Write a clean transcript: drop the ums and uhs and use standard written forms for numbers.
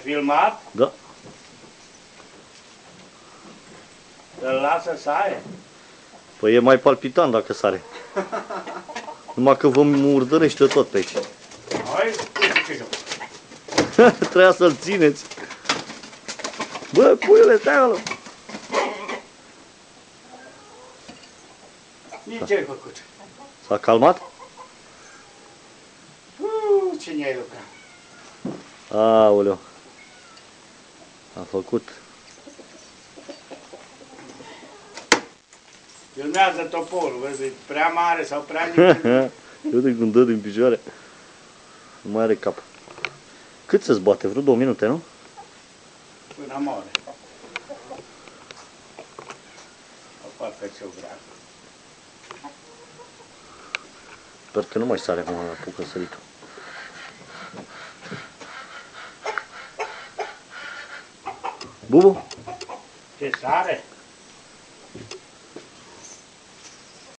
filmat? Da. Îl lasă să aie? Păi e mai palpitant dacă sare. Numai că vă murdărește tot pe aici. Hai, uite ce joc. Trebuia să-l țineți. Bă, puiule, stai acolo. Nici ai făcut. S-a calmat? Cine ai lucrat? Aoleu. A făcut. Filmează toporul, vezi, e prea mare sau prea mic. Uite cum dă din picioare. Nu mai are cap. Cât se zbate? Vreo 2 minute, nu? Până moare. O facă ce-o vrea. Sper că nu mai sare cum apucă săritul. Bubu? Ce sare?